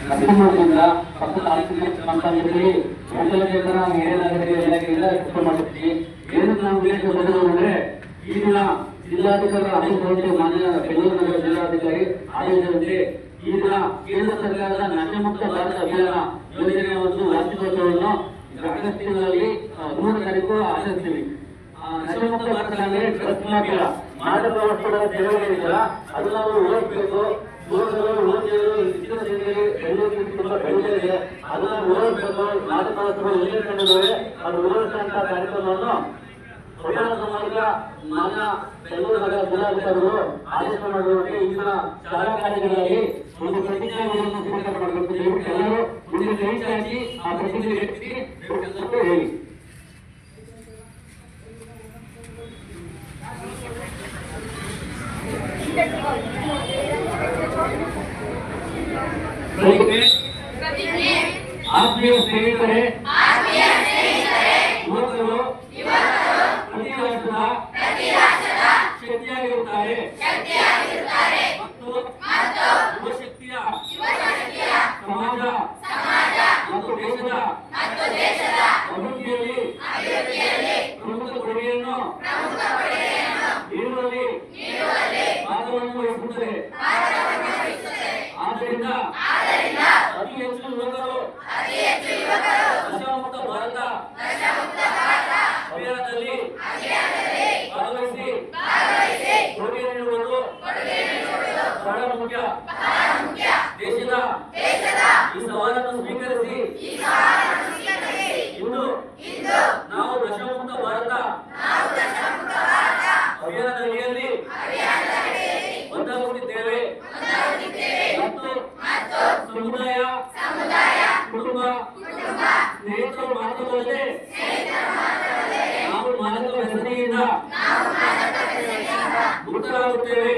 ನರಸಿಂಹದಿಂದ ಪಕ್ಕದ ಅಂತಂದ್ರೆ ಜನರ ಹಿರಿಯ ನಾಗರಿಕರ ಇಲಾಖೆಯಿಂದ ಕೆಲಸ ಮಾಡುತ್ತೀವಿ. ಏನಕ್ಕೆ ನಾವು ಉದ್ದೇಶ ಬರೆದು ಅಂದ್ರೆ ಈ ದಿನ ಜಿಲ್ಲಾಧಿಕಾರಿ ಆದೇಶದಂತೆ ಮಾನ್ಯ ಬೆಂಗಳೂರು ನಗರ ಜಿಲ್ಲಾಧಿಕಾರಿ ಆದೇಶದಂತೆ ಈ ದಿನ ಕೇಂದ್ರ ಸರ್ಕಾರದ ನಶೆಮುಕ್ತ ಭಾರತ ಅಭಿಯಾನ ಯೋಜನೆಯ ಒಂದು ವಾರ್ಷಿಕೋತ್ಸವವನ್ನು ಆಗಸ್ಟ್ ತಿಂಗಳಲ್ಲಿ 3ನೇ ತಾರೀಕು ಆಚರಿಸ್ತೀವಿ. ನಶೆಮುಕ್ತ ಭಾರತ ಅಂದ್ರೆ ಡ್ರಗ್ಸ್ ಮಾಫಿಯಾ ಮಾದಕ ವಸ್ತುಗಳ ಸೇವನೆಗಳಿಲ್ಲ ಅದು ನಾವು ವಿರೋಧಿಸಬೇಕು. ತುಂಬಾ ಬೆಳೆದಿದೆ ಅದನ್ನ ವಿರೋಧಿಸಬೇಕು. ಮಾದಕ ವಸ್ತುಗಳು ಎಲ್ಲಿ ಕಂಡಿದ್ದೇವೆ ಅದು ವಿರೋಧಿಸುವಂತಹ ಕಾರ್ಯಕ್ರಮವನ್ನು ಪ್ರಧಾನ ಸಮಾಜ ಮಾನ್ಯ ಬೆಂಗಳೂರು ನಗರ ಜಿಲ್ಲಾಧಿಕಾರಿಗಳು ಆದೇಶ ಮಾಡಿರುವಂತೆ ಈ ದಿನ ಶಾಲಾ ಕಾಲೇಜುಗಳಲ್ಲಿ ಒಂದು ಪ್ರತಿಜ್ಞಾವಿಧಿಯನ್ನು ಸ್ವೀಕಾರ ಮಾಡಬೇಕು. ದಯವಿಟ್ಟು ಎಲ್ಲರೂ ಮುಂದೆ ಕೈ ಚಾಚಿ ಆ ಪ್ರತಿಜ್ಞೆ ವ್ಯಕ್ತಿ ಹೇಳಿ. ಆತ್ಮೀಯ ಸ್ನೇಹಿತರೆ, ಯುವಕರು ಪ್ರತಿ ರಾಷ್ಟ್ರದ ಶಕ್ತಿಯಾಗಿರುತ್ತಾರೆ ಮತ್ತು ಯುವಶಕ್ತಿಯ ಸಮಾಜ ಮತ್ತು ದೇಶದ ಅಭಿವೃದ್ಧಿಯಲ್ಲಿ ಪ್ರಮುಖ ಕೊಡುಗೆಯನ್ನು ನೀಡುವಲ್ಲಿ ಭಾಗವನ್ನು ವಹಿಸುತ್ತದೆ. ಆದ್ದರಿಂದ ಅತಿ ಹೆಚ್ಚು ಯುವಕರು ನಶಾಮುಕ್ತ ಭಾರತ ಅಭಿಯಾನದಲ್ಲಿ ಭಾಗವಹಿಸಿ ಕೊಡುಗೆ ನೀಡುವುದು ಬಹಳ ಮುಖ್ಯ. ದೇಶದ ಈ ಸವಾಲನ್ನು ಸ್ವೀಕರಿಸಿ ಇಂದು ನಾವು ನಶಾಮುಕ್ತ ಭಾರತ ಅಭಿಯಾನದ ಅಡಿಯಲ್ಲಿ ಒಂದಾಗುತ್ತಿದ್ದೇವೆ ಮತ್ತು ಸಮುದಾಯ, ಕುಟುಂಬ, ಸ್ನೇಹಿತರು ಮಾತ್ರವಲ್ಲದೆ ನಾವು ಮಾದಕ ವ್ಯಸನಿಯಿಂದ ಮುಕ್ತರಾಗುತ್ತೇವೆ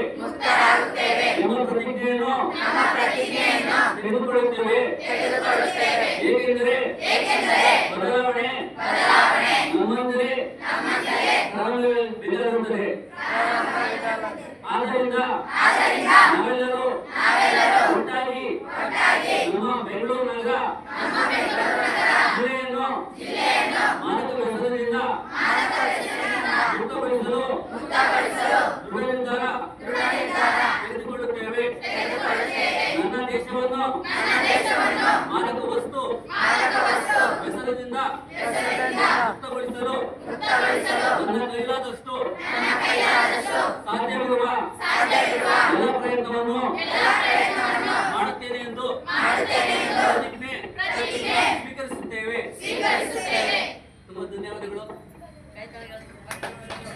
ಎಂಬ ಪ್ರತಿಜ್ಞೆಯನ್ನು ತೆಗೆದುಕೊಳ್ಳುತ್ತೇವೆ. ಏಕೆಂದರೆ ಬದಲಾವಣೆ ನಮ್ಮಂದರೆ ಬೆದರುತ್ತದೆ. ಆದ್ದರಿಂದ ನಾವೆಲ್ಲರೂ ಒಟ್ಟಾಗಿ ನಮ್ಮ ಬೆಂಗಳೂರು ನಗರ ಜಿಲ್ಲೆಯನ್ನು ಮಾದಕ ವ್ಯಸನದಿಂದ ಮುಕ್ತಗೊಳಿಸಲು ದೃಢ ನಿರ್ಧಾರ ತೆಗೆದುಕೊಳ್ಳುತ್ತೇವೆ. ನನ್ನ ದೇಶವನ್ನು ಮಾದಕ ವಸ್ತು ವ್ಯಸನದಿಂದ ಮುಕ್ತಗೊಳಿಸಲು ನನ್ನ ಕೈಲಾದಷ್ಟು ಸಾಧ್ಯವಿರುವ ಎಲ್ಲ ಪ್ರಯತ್ನವನ್ನು ಮಾಡುತ್ತೇನೆ ಎಂದು ಪ್ರತಿಜ್ಞೆ ಸ್ವೀಕರಿಸುತ್ತೇವೆ. ತುಂಬ ಧನ್ಯವಾದಗಳು.